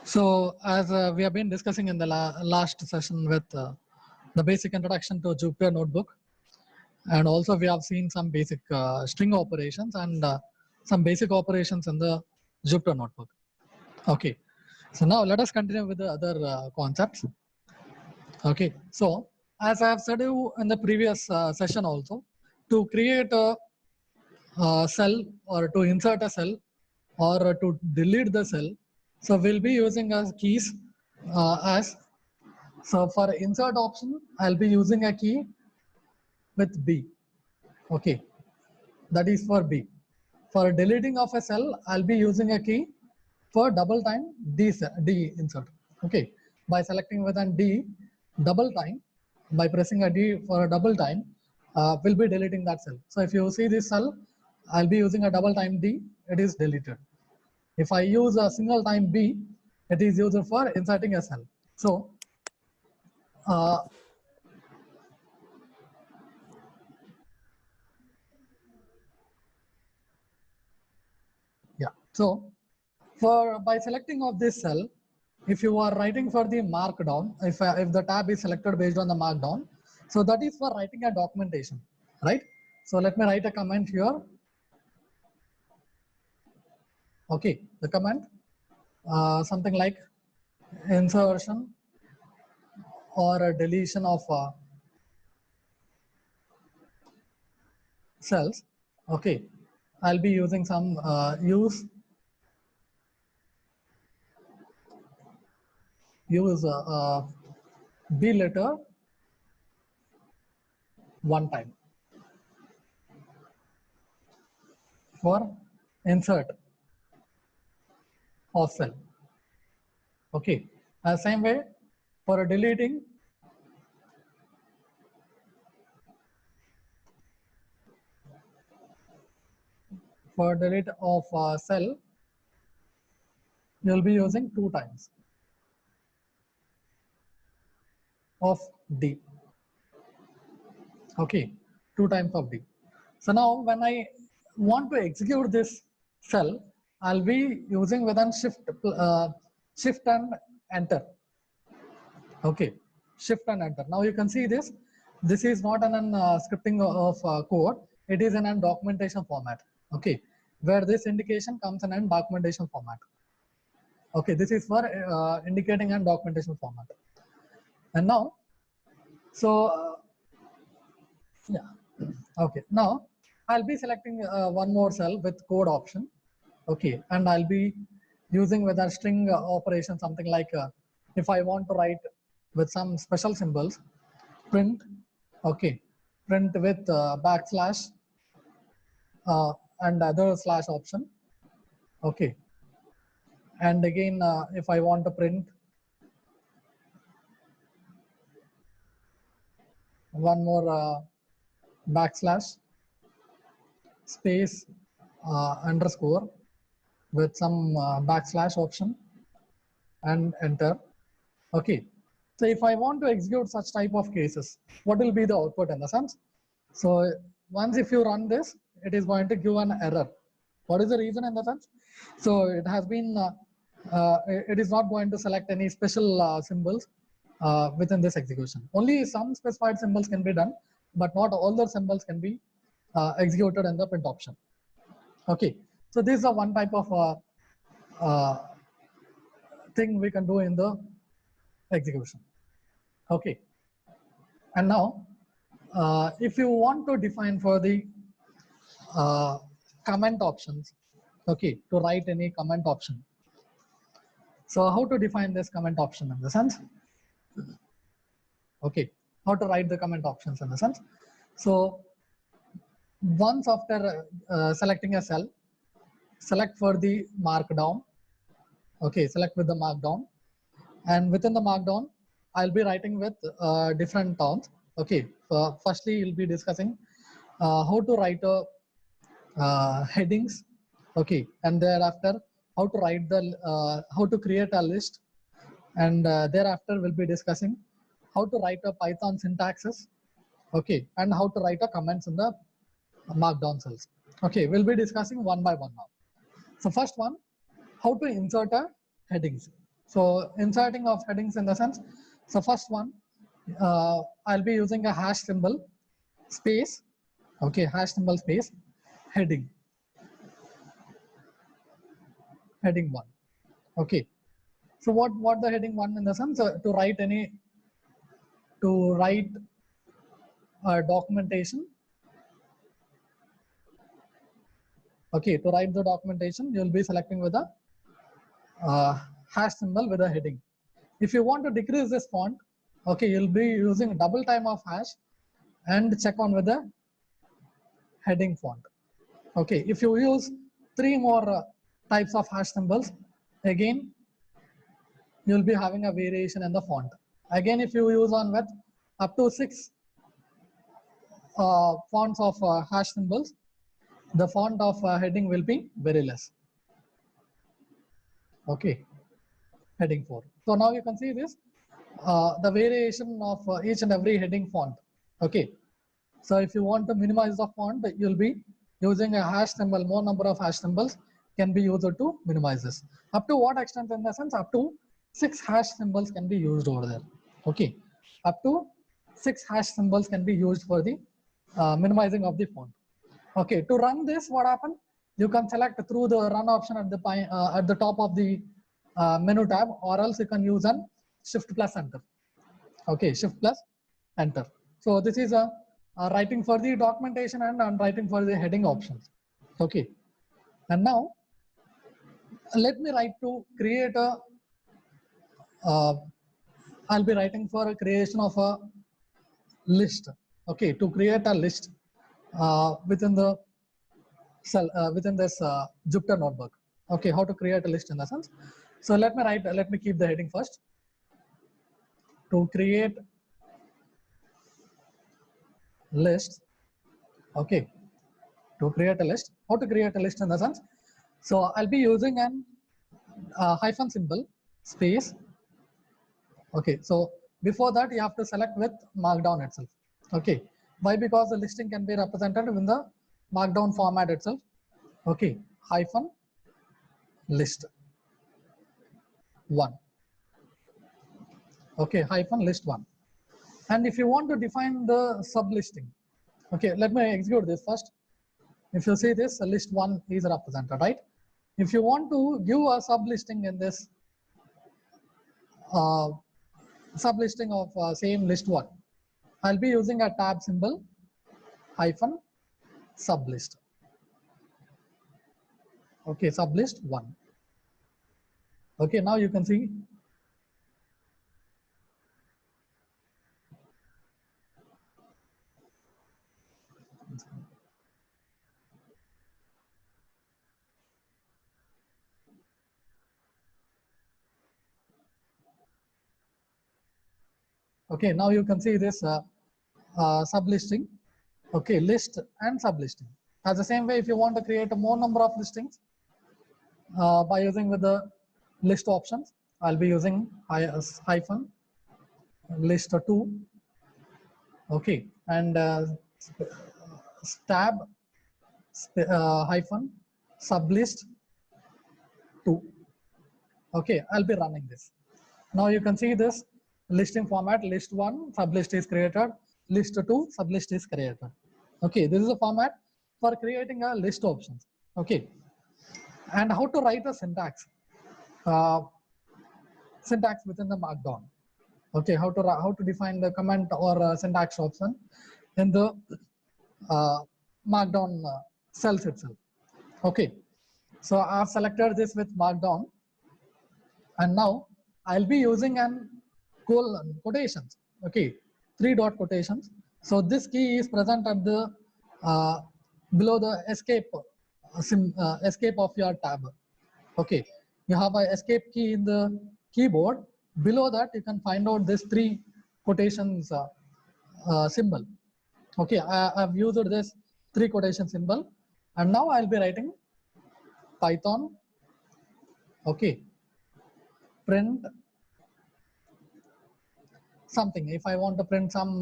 So as we have been discussing in the last session with the basic introduction to Jupyter Notebook, and also we have seen some basic string operations and some basic operations in the Jupyter Notebook. Okay, so now let us continue with the other concepts. Okay, so as I have said you in the previous session also, to create a cell or to insert a cell or to delete the cell, so we'll be using as keys as, so for insert option I'll be using a key with B. Okay, that is for B. For deleting of a cell I'll be using a key for double time D insert. Okay, by selecting with an D double time, by pressing a D for a double time, we'll be deleting that cell. So if you see this cell, I'll be using a double time D, it is deleted. If I use a single time B, it is used for inserting a cell. So yeah, so for by selecting of this cell, if you are writing for the markdown, if the tab is selected based on the markdown, so that is for writing a documentation, right? So let me write a comment here. Okay, the comment something like insertion or a deletion of cells. Okay, I'll be using some use B letter one time for insert of cell. Okay, same way for deleting of cell, you'll be using 2 times of D. Okay, 2 times of D. So now when I want to execute this cell, I'll be using with an shift and enter. Okay, shift and enter. Now you can see this. This is not an scripting of code. It is in a documentation format. Okay, where this indication comes in a documentation format. Okay, this is for indicating a documentation format. And now, so yeah, okay. Now I'll be selecting one more cell with code option. Okay, and I'll be using with a string operation, something like if I want to write with some special symbols, print. Okay, print with backslash and other slash option. Okay, and again if I want to print one more backslash space underscore with some backslash option and enter. Okay, so if I want to execute such type of cases, what will be the output in the sense? So once if you run this, it is going to give an error. What is the reason in the sense? So it has been it is not going to select any special symbols within this execution. Only some specified symbols can be done, but not all the symbols can be executed in the print option. Okay, so this is a one type of thing we can do in the execution. Okay, and now if you want to define for the comment options, okay, to write any comment option. So how to define this comment option in the sense? Okay, how to write the comment options in the sense? So once after selecting a cell, select for the markdown. Okay, select with the markdown, and within the markdown, I'll be writing with different tones. Okay, firstly, you'll be discussing how to write headings. Okay, and thereafter how to write the how to create a list, and thereafter we'll be discussing how to write a Python syntaxes. Okay, and how to write a comments in the markdown cells. Okay, we'll be discussing one by one now. So first one, how to insert a headings. So inserting of headings in the sense, so first one, I'll be using a hash symbol space, okay, hash symbol space, heading, heading one, okay. So what the heading one in the sense, to write documentation, okay, to write the documentation, you'll be selecting with a hash symbol with a heading. If you want to decrease this font, okay, you'll be using double time of hash and check on with the heading font. Okay, if you use 3 more types of hash symbols, again, you'll be having a variation in the font. Again, if you use on with up to 6 fonts of hash symbols, the font of heading will be very less. Okay, heading 4. So now you can see this, the variation of each and every heading font. Okay, so if you want to minimize the font, you'll be using a hash symbol. More number of hash symbols can be used to minimize this. Up to what extent? In the sense, up to 6 hash symbols can be used over there. Okay, up to 6 hash symbols can be used for the minimizing of the font. Okay, to run this, what happened? You can select through the run option at the top of the menu tab, or else you can use an shift plus enter. Okay, shift plus enter. So this is a writing for the documentation, and I'm writing for the heading options. Okay, and now let me write to create a I'll be writing for a creation of a list. Okay, to create a list within the cell within this Jupyter notebook. Okay, how to create a list in the sense. So let me keep the heading first. To create list. Okay, to create a list. How to create a list in the sense. So I'll be using an hyphen symbol space. Okay, so before that you have to select with Markdown itself. Okay, why? Because the listing can be represented in the Markdown format itself. Okay, hyphen list 1. Okay, hyphen list 1. And if you want to define the sublisting, okay, let me execute this first. If you see this, list 1 is represented, right? If you want to give a sublisting in this sublisting of same list 1, I'll be using a tab symbol hyphen sublist. Okay, sublist 1. Okay, now you can see. Okay, now you can see this sublisting. Okay, list and sublisting. As the same way, if you want to create a more number of listings by using with the list options, I'll be using hyphen list 2. Okay, and tab hyphen sublist 2. Okay, I'll be running this. Now you can see this listing format. List 1 sublist is created, list 2 sublist is created. Okay, this is a format for creating a list options. Okay, and how to write a syntax syntax within the Markdown. Okay, how to define the comment or syntax option in the Markdown cells itself. Okay, so I've selected this with Markdown, and now I'll be using an colon quotations. Okay, 3 dot quotations. So this key is present at the below the escape escape of your tab. Okay, you have a escape key in the keyboard. Below that, you can find out this 3 quotations symbol. Okay, I've used this 3 quotation symbol, and now I'll be writing Python. Okay, print something. If I want to print some,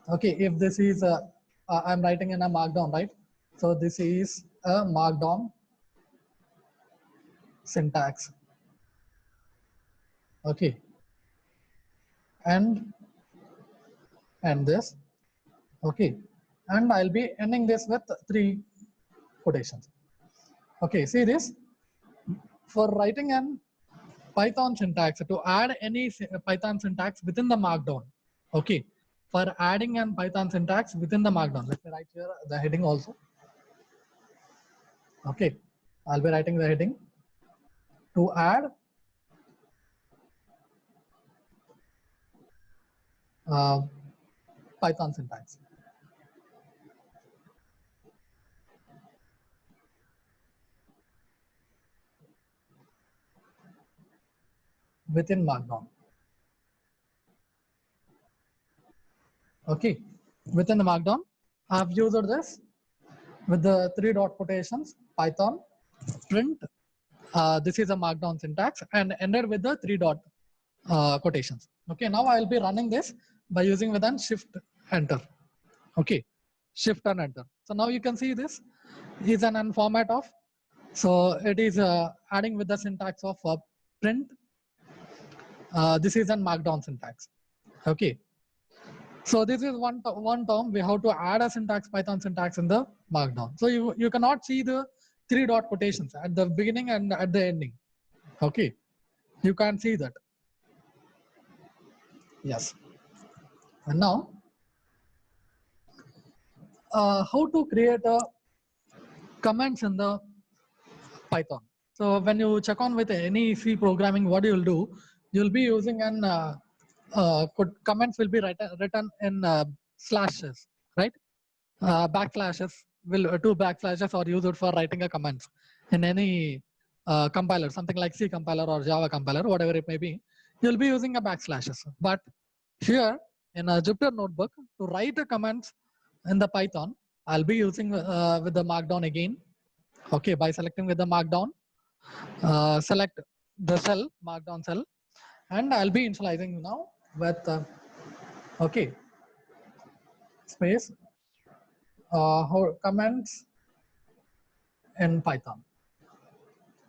okay, if this is I'm writing in a Markdown, right? So this is a Markdown syntax. Okay, and this. Okay, and I'll be ending this with 3 quotations. Okay, see this. For writing an Python syntax, to add any Python syntax within the Markdown. Okay, for adding an Python syntax within the Markdown. Let me write here the heading also. Okay, I'll be writing the heading to add Python syntax. Within Markdown. Okay, within the Markdown, I've used this with the 3 dot quotations, Python, print, this is a Markdown syntax, and ended with the 3 dot quotations. Okay, now I'll be running this by using with an shift enter. Okay, shift and enter. So now you can see this is an format of, so it is adding with the syntax of print. This is a Markdown syntax. Okay, so this is one term we have to add a syntax, Python syntax in the Markdown. So you cannot see the 3 dot quotations at the beginning and at the ending. Okay, you can't see that. Yes. And now, how to create a comments in the Python. So when you check on with any C programming, what you'll do, you'll be using an comments will be written in slashes, right? Backslashes will 2 backslashes are used for writing a comments in any compiler, something like C compiler or Java compiler, whatever it may be. You'll be using a backslashes. But here in a Jupyter notebook, to write a comments in the Python, I'll be using with the Markdown again. Okay, by selecting with the Markdown, select the cell, Markdown cell, and I'll be initializing now with okay, space comments in Python.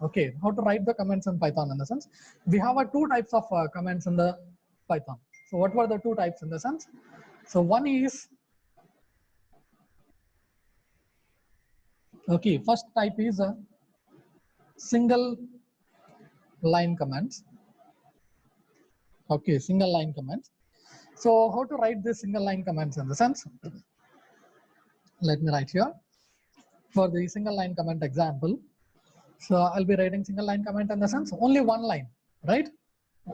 Okay, how to write the comments in Python in the sense, we have 2 types of comments in the Python. So what were the 2 types in the sense? So one is, okay, first type is a single line comments. Okay, single line comments. So how to write this single line comments in the sense? Let me write here for the single line comment example. So I'll be writing single line comment in the sense only one line, right?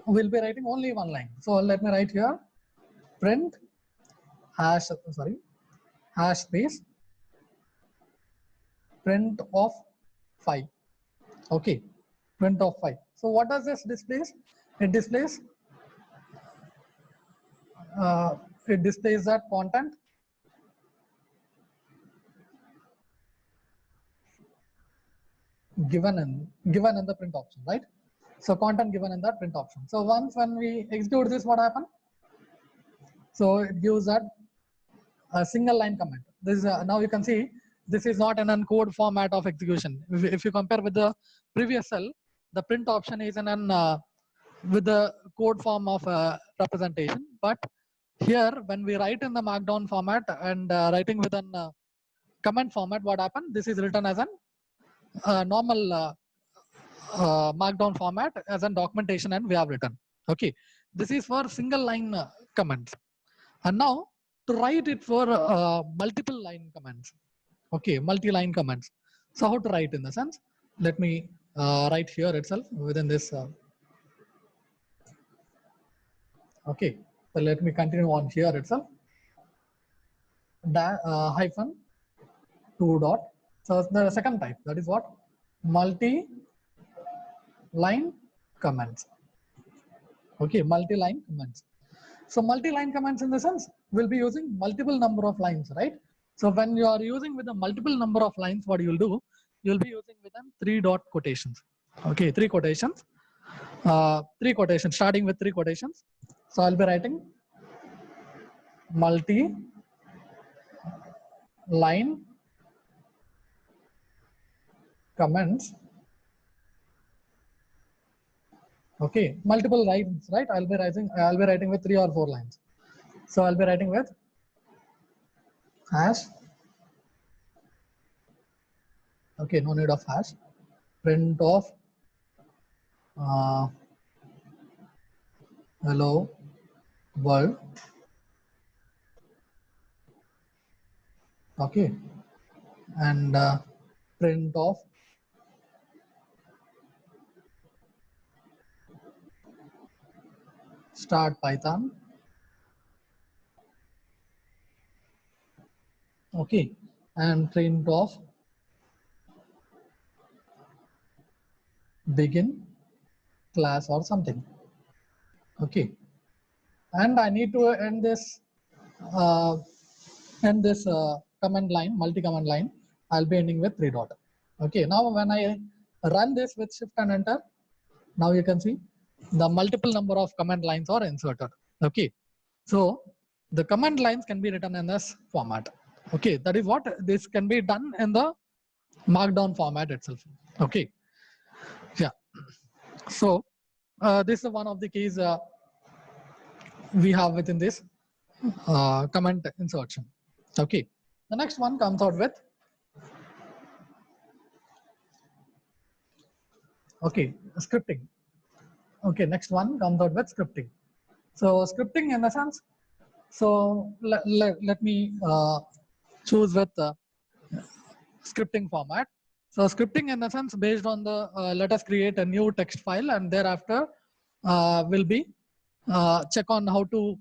We'll be writing only one line. So let me write here print hash space print of 5. Okay, print of 5. So what does this displays? It displays that content given in the print option, right? So content given in that print option. So once when we execute this, what happened? So it gives that a single line comment. This is now you can see this is not an uncode format of execution. If you compare with the previous cell, the print option is in an with the code form of representation. But here, when we write in the Markdown format and writing with an comment format, what happened? This is written as an normal Markdown format as a documentation, and we have written. Okay, this is for single line comments. And now to write it for multiple line comments. Okay, multi-line comments. So how to write in the sense? Let me write here itself within this. Okay, so let me continue on here itself. Hyphen 2 dot. So the second type, that is what? Multi-line comments. Okay, multi-line comments. So multi-line comments in the sense we'll be using multiple number of lines, right? So when you are using with a multiple number of lines, what you'll do, you'll be using with them 3 dot quotations. Okay, 3 quotations. 3 quotations, starting with 3 quotations. So I'll be writing multi-line comments Okay, multiple lines, right? I'll be writing with 3 or 4 lines. So I'll be writing with hash. Okay, no need of hash. Print of hello world. Okay, and print of start Python. Okay, and print of begin class or something. Okay, and I need to end this uh, command line, multi-command line. I'll be ending with 3 dot. Okay, now when I run this with shift and enter, now you can see the multiple number of command lines are inserted. Okay, so the command lines can be written in this format. Okay, that is what this can be done in the markdown format itself. Okay, yeah. So this is one of the keys we have within this comment insertion. Okay, the next one comes out with scripting. Okay, next one comes out with scripting. So scripting in the sense, so let me choose with scripting format. So scripting in the sense based on the let us create a new text file, and thereafter will be check on how to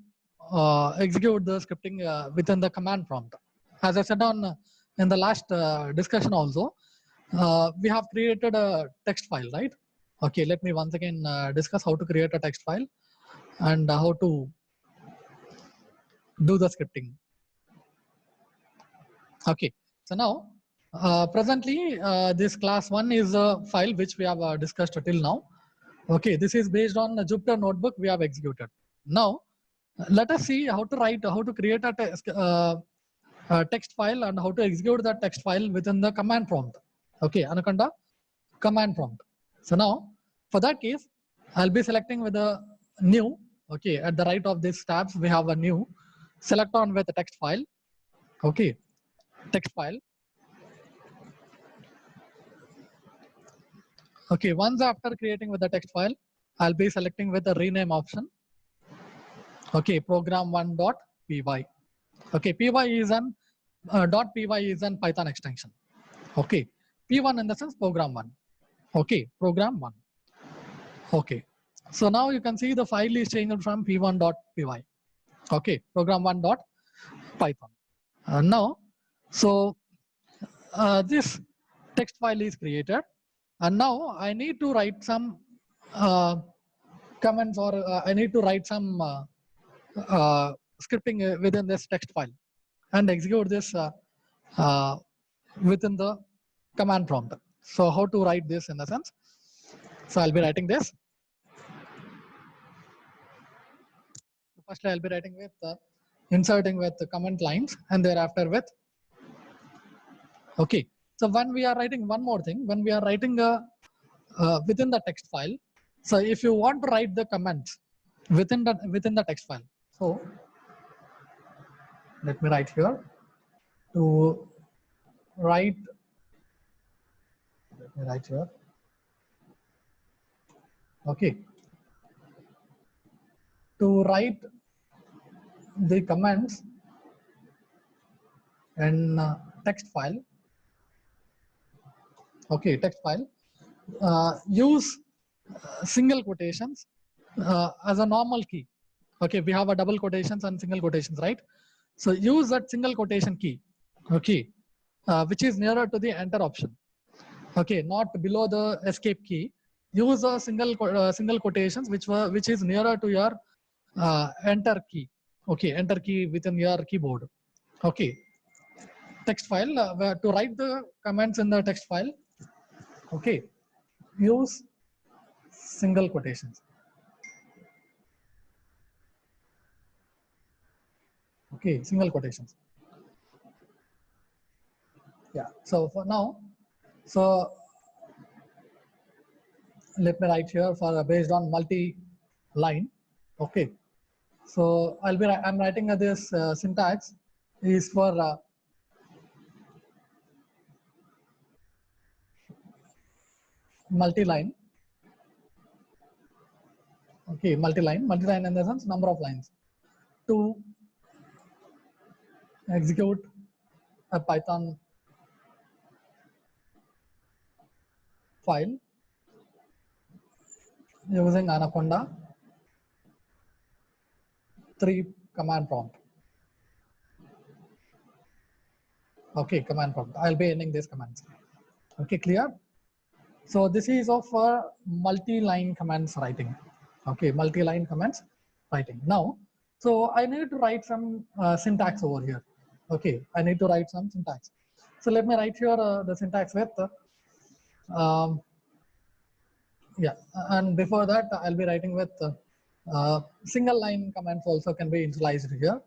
execute the scripting within the command prompt. As I said on in the last discussion also, we have created a text file, right? Okay, let me once again discuss how to create a text file and how to do the scripting. Okay, so now presently this class 1 is a file which we have discussed till now. Okay, this is based on the Jupyter notebook we have executed. Now let us see how to create a text file and how to execute that text file within the command prompt. Okay, Anaconda command prompt. So now for that case, I'll be selecting with a new. Okay, at the right of these tabs we have a new. Select on with the text file. Okay, text file. Okay, once after creating with the text file, I'll be selecting with the rename option. Okay, program1.py. Okay, py is an .py is an Python extension. Okay, p1 in the sense program one. Okay, program one. Okay, so now you can see the file is changed from p1.py. Okay, program1.python. Now, so this text file is created, and now I need to write some comments, or I need to write some scripting within this text file and execute this uh, within the command prompt. So how to write this in a sense? So I'll be writing this. Firstly, I'll be writing with inserting with the comment lines, and thereafter with. Okay. So when we are writing one more thing, when we are writing within the text file. So if you want to write the comments within the text file, so let me write here to write. Let me write here. Okay. To write the comments in text file. Okay, text file. Use single quotations as a normal key. Okay, we have a double quotations and single quotations, right? So use that single quotation key. Okay, which is nearer to the enter option. Okay, not below the escape key. Use a single quotations which is nearer to your enter key. Okay, enter key within your keyboard. Okay, text file where to write the comments in the text file. Okay, use single quotations. Okay, single quotations. Yeah. So for now, so let me write here for based on multi-line. Okay, so I'm writing this syntax is for multi-line. Okay, multi-line in the sense number of lines. To execute a Python file using Anaconda 3 command prompt. Okay, command prompt. I'll be ending this commands. Okay, clear? So this is of multi-line commands writing. Okay, multi-line commands writing. Now, so I need to write some syntax over here. Okay, I need to write some syntax. So let me write here the syntax with yeah, and before that I'll be writing with single line commands also can be initialized here.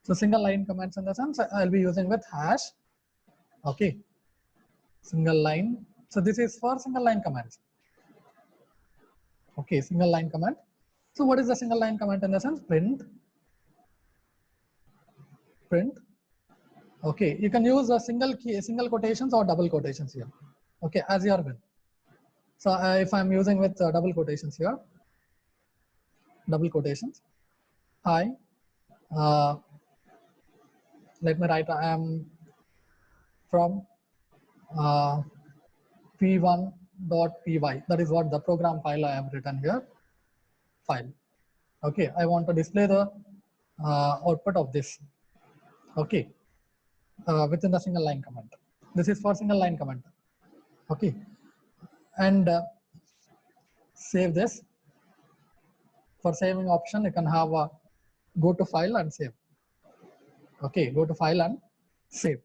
So single line commands in the sense I'll be using with hash. Okay, single line. So this is for single line commands. Okay, single line command. So what is the single line command in the sense? Print. Okay, you can use a single quotations or double quotations here. Okay, as your will. So if I'm using with double quotations here, double quotations. Hi, let me write. I am from p1.py. That is what the program file I have written here. File. Okay, I want to display the output of this. Okay, within the single line command. This is for single line command. Okay, and save this. For saving option, you can have a go to file and save. Okay, go to file and save.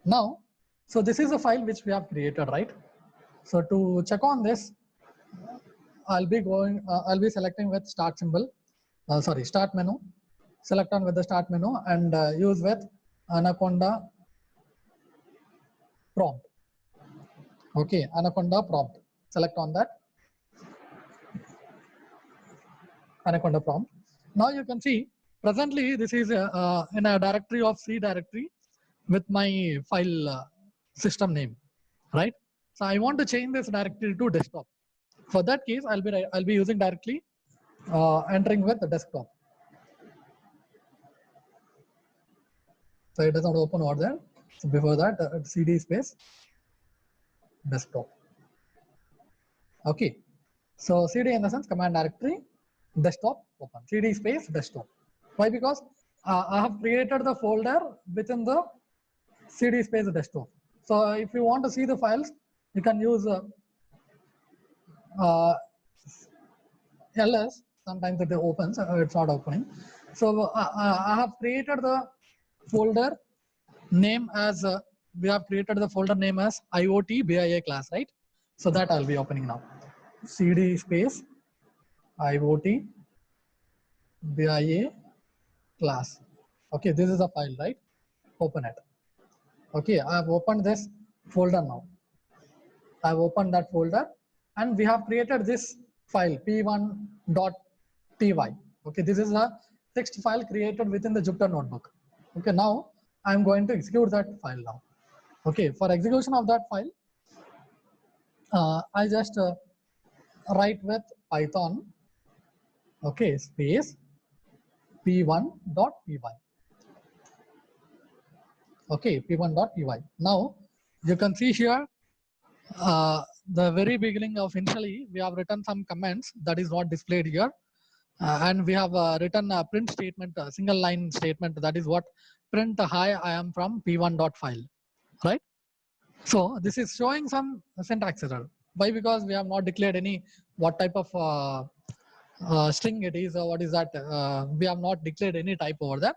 Now, so this is a file which we have created, right? So to check on this, I'll be selecting with start symbol, start menu, select on with the start menu and use with Anaconda prompt. Okay, Anaconda prompt, select on that, Anaconda prompt. Now you can see, presently this is in a directory of C directory with my file system name, right? So I want to change this directory to desktop. For that case, I'll be using directly entering with the desktop. So it does not open over there. So before that, CD space desktop. Okay. So CD in the sense command directory desktop open. CD space desktop. Why? Because I have created the folder within the CD space desktop. So if you want to see the files, you can use ls. Sometimes it opens, it's not opening. So I have created the folder name as we have created the folder name as IoT BIA class, right? So that I'll be opening now. CD space IoT BIA class. Okay, this is a file, right? Open it. Okay, I have opened this folder now. I have opened that folder and we have created this file p1.py. Okay, this is a text file created within the Jupyter notebook. Okay, now I'm going to execute that file now. Okay, for execution of that file, I just write with Python, okay, space p1.py. Okay, p1.py. Now you can see here the very beginning of initially we have written some comments that is not displayed here, and we have written a print statement, a single line statement, that is what print hi I am from p1.file, right? So this is showing some syntax error. Why? Because we have not declared any what type of string it is or what is that. We have not declared any type over there.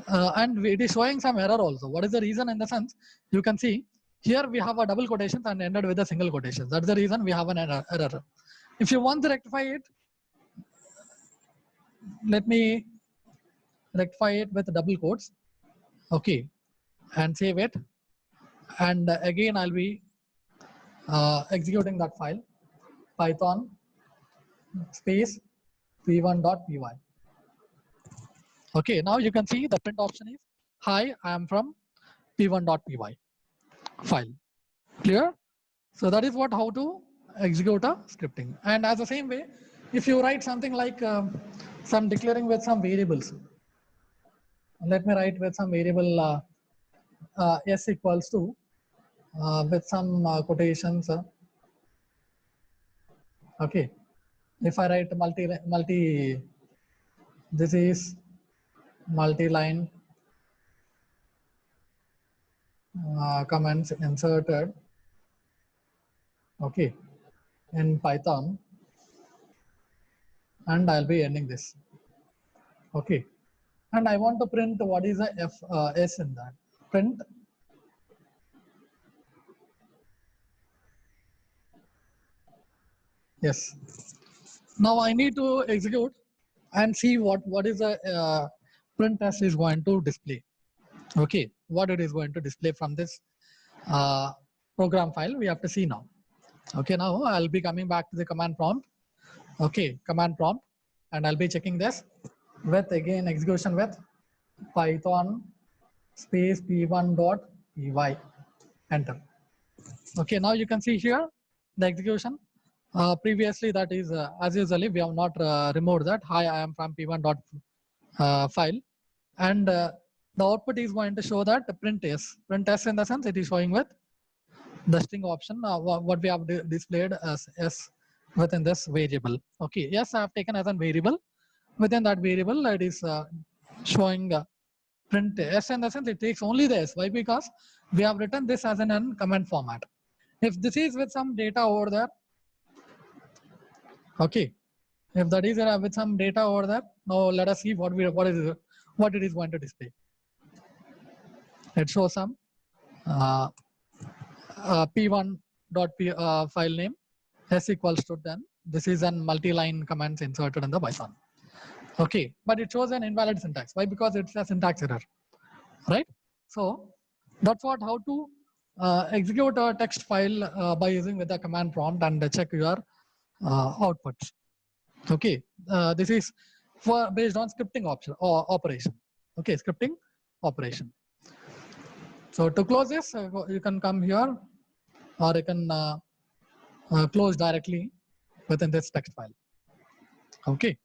And it is showing some error also. What is the reason? In the sense, you can see here we have a double quotations and ended with a single quotation. That's the reason we have an error. If you want to rectify it, let me rectify it with double quotes. Okay, and save it. And again, I'll be executing that file. Python space p1.py. Okay, now you can see the print option is, hi, I am from p1.py file. Clear? So that is what how to execute a scripting. And as the same way, if you write something like some declaring with some variables, let me write with some variable s equals to with some quotations. Okay, if I write this is multi-line comments inserted. Okay, in Python, and I'll be ending this. Okay, and I want to print what is the s in that. Print yes. Now I need to execute and see what is the print s is going to display. Okay, what it is going to display from this program file we have to see now. Okay, now I'll be coming back to the command prompt. Okay, command prompt, and I'll be checking this with again execution with Python space p1.py, enter. Okay, now you can see here the execution. Previously, that is as usually we have not removed that. Hi, I am from p1.file, and the output is going to show that print s. Print s in the sense it is showing with the string option. What we have displayed as s within this variable. Okay, yes, I have taken as a variable. Within that variable, it is showing print s in the sense it takes only the s. Why? Because we have written this as an uncomment format. If this is with some data over there, okay, if that is with some data over there, now let us see what it is going to display. It shows some p1.p file name s equals to then this is an multi-line commands inserted in the Python. Okay, but it shows an invalid syntax. Why? Because it's a syntax error, right? So that's what how to execute a text file by using with the command prompt and check your outputs. Okay, this is for based on scripting option or operation. Okay, scripting operation. So to close this, you can come here, or you can close directly within this text file. Okay.